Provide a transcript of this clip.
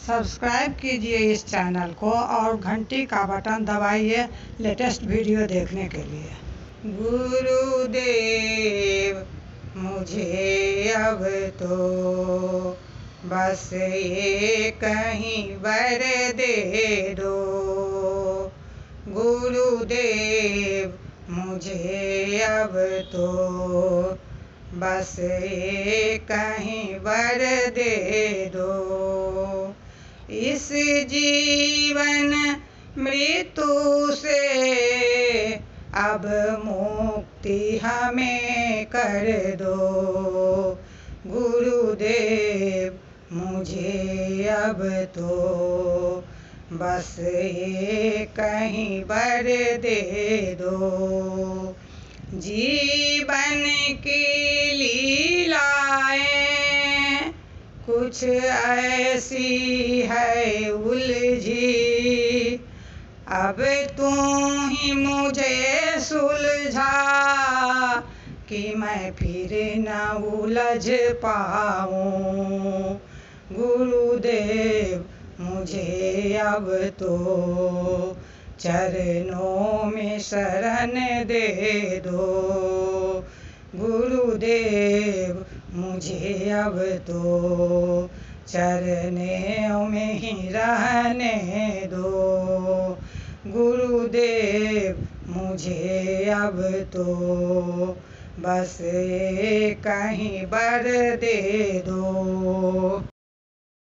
Subscribe कीजिए इस channel को और घंटी का बटन दबाइए लेटेस्ट वीडियो देखने के लिए। गुरुदेव मुझे अब तो बस ये कहीं वर दे दो। गुरुदेव मुझे अब तो बस ये कहीं वर दे दो। इस जीवन मृत्यु से अब मुक्ति हमें कर दो। गुरुदेव मुझे अब तो बस ये कहीं वर दे दो। जीवन की लीलाएं कुछ ऐसी है उलझी, अब तू ही मुझे सुलझा कि मैं फिर न उलझ पाऊँ। गुरुदेव मुझे अब तो चरणों में शरण दे दो। गुरुदेव मुझे अब तो चरणों में ही रहने दो। गुरुदेव मुझे अब तो बस कहीं वर दे दो।